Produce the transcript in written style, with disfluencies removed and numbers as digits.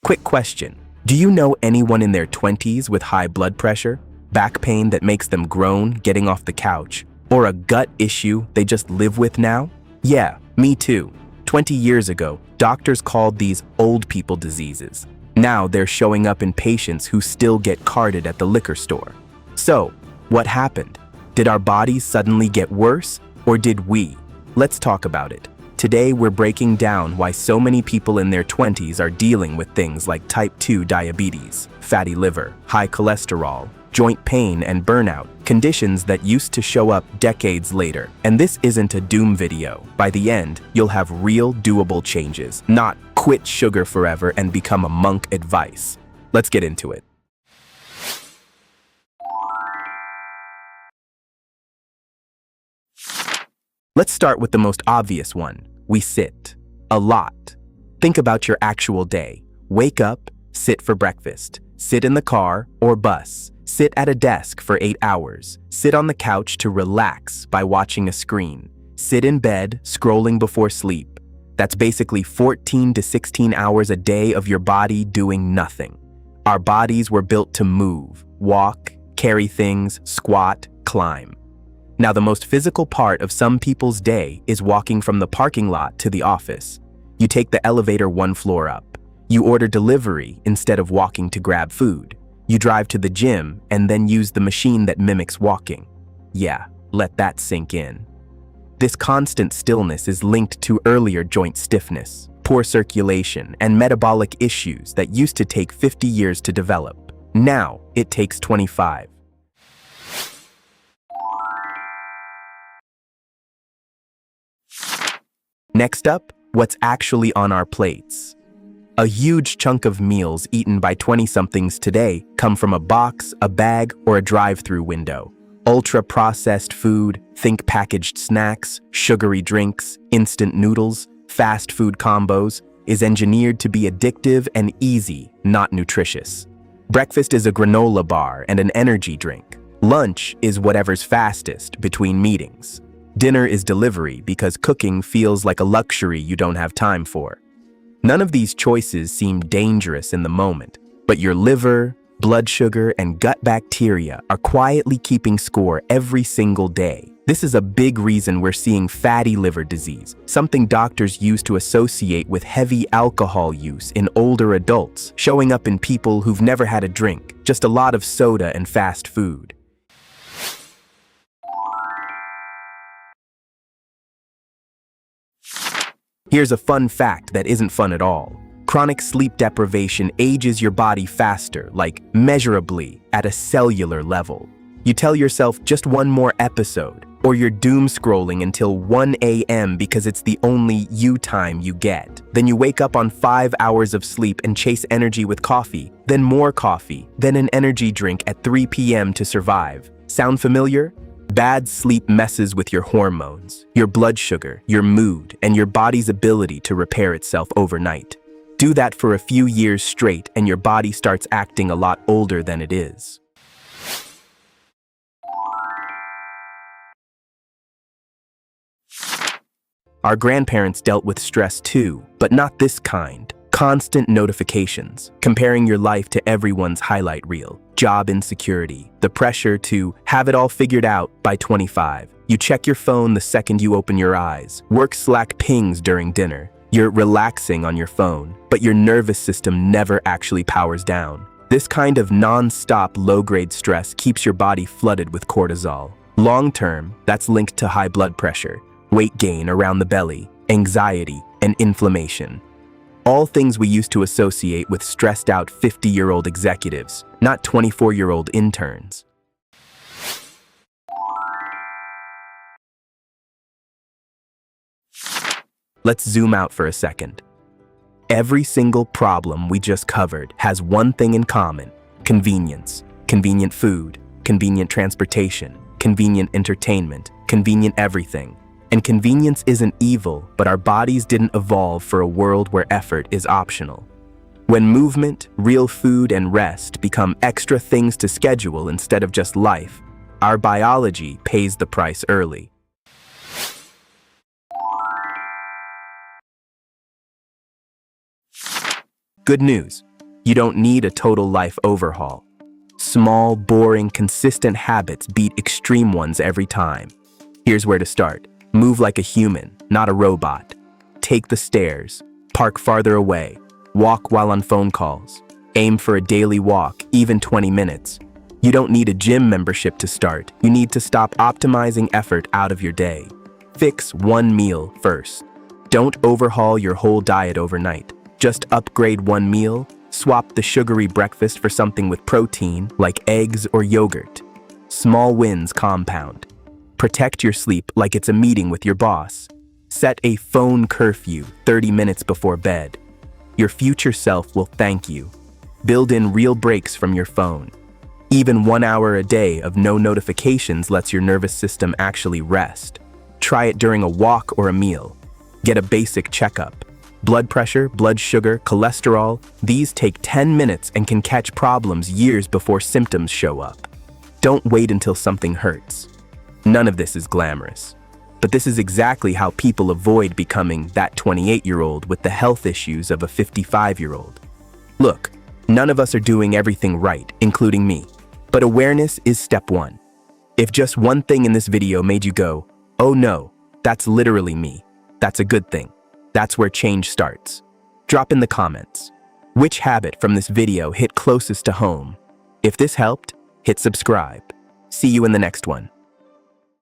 Quick question. Do you know anyone in their 20s with high blood pressure, back pain that makes them groan getting off the couch, or a gut issue they just live with now? Yeah, me too. 20 years ago, doctors called these old people diseases. Now they're showing up in patients who still get carded at the liquor store. So, what happened? Did our bodies suddenly get worse, or did we? Let's talk about it. Today we're breaking down why so many people in their 20s are dealing with things like type 2 diabetes, fatty liver, high cholesterol, joint pain and burnout, conditions that used to show up decades later. And this isn't a doom video. By the end, you'll have real doable changes, not quit sugar forever and become a monk advice. Let's get into it. Let's start with the most obvious one. We sit. A lot. Think about your actual day. Wake up, sit for breakfast. Sit in the car or bus. Sit at a desk for 8 hours. Sit on the couch to relax by watching a screen. Sit in bed, scrolling before sleep. That's basically 14 to 16 hours a day of your body doing nothing. Our bodies were built to move, walk, carry things, squat, climb. Now, the most physical part of some people's day is walking from the parking lot to the office. You take the elevator one floor up. You order delivery instead of walking to grab food. You drive to the gym and then use the machine that mimics walking. Yeah, let that sink in. This constant stillness is linked to earlier joint stiffness, poor circulation, and metabolic issues that used to take 50 years to develop. Now, it takes 25. Next up, what's actually on our plates. A huge chunk of meals eaten by 20-somethings today come from a box, a bag, or a drive-through window. Ultra-processed food, think packaged snacks, sugary drinks, instant noodles, fast food combos, is engineered to be addictive and easy, not nutritious. Breakfast is a granola bar and an energy drink. Lunch is whatever's fastest between meetings. Dinner is delivery because cooking feels like a luxury you don't have time for. None of these choices seem dangerous in the moment, but your liver, blood sugar, and gut bacteria are quietly keeping score every single day. This is a big reason we're seeing fatty liver disease, something doctors used to associate with heavy alcohol use in older adults, showing up in people who've never had a drink, just a lot of soda and fast food. Here's a fun fact that isn't fun at all. Chronic sleep deprivation ages your body faster, like measurably, at a cellular level. You tell yourself just one more episode, or you're doom scrolling until 1 a.m. because it's the only you time you get. Then you wake up on 5 hours of sleep and chase energy with coffee, then more coffee, then an energy drink at 3 p.m. to survive. Sound familiar? Bad sleep messes with your hormones, your blood sugar, your mood, and your body's ability to repair itself overnight. Do that for a few years straight and your body starts acting a lot older than it is. Our grandparents dealt with stress too, but not this kind. Constant notifications, comparing your life to everyone's highlight reel, job insecurity, the pressure to have it all figured out by 25. You check your phone the second you open your eyes. Work Slack pings during dinner. You're relaxing on your phone, but your nervous system never actually powers down. This kind of non-stop low-grade stress keeps your body flooded with cortisol. Long-term, that's linked to high blood pressure, weight gain around the belly, anxiety, and inflammation. All things we used to associate with stressed-out 50-year-old executives, not 24-year-old interns. Let's zoom out for a second. Every single problem we just covered has one thing in common: convenience. Convenient food, convenient transportation, convenient entertainment, convenient everything. And convenience isn't evil, but our bodies didn't evolve for a world where effort is optional. When movement, real food, and rest become extra things to schedule instead of just life, our biology pays the price early. Good news. You don't need a total life overhaul. Small, boring, consistent habits beat extreme ones every time. Here's where to start. Move like a human, not a robot. Take the stairs. Park farther away. Walk while on phone calls. Aim for a daily walk, even 20 minutes. You don't need a gym membership to start. You need to stop optimizing effort out of your day. Fix one meal first. Don't overhaul your whole diet overnight. Just upgrade one meal. Swap the sugary breakfast for something with protein, like eggs or yogurt. Small wins compound. Protect your sleep like it's a meeting with your boss. Set a phone curfew 30 minutes before bed. Your future self will thank you. Build in real breaks from your phone. Even 1 hour a day of no notifications lets your nervous system actually rest. Try it during a walk or a meal. Get a basic checkup. Blood pressure, blood sugar, cholesterol, these take 10 minutes and can catch problems years before symptoms show up. Don't wait until something hurts. None of this is glamorous. But this is exactly how people avoid becoming that 28-year-old with the health issues of a 55-year-old. Look, none of us are doing everything right, including me. But awareness is step one. If just one thing in this video made you go, "Oh no, that's literally me," that's a good thing. That's where change starts. Drop in the comments. Which habit from this video hit closest to home? If this helped, hit subscribe. See you in the next one.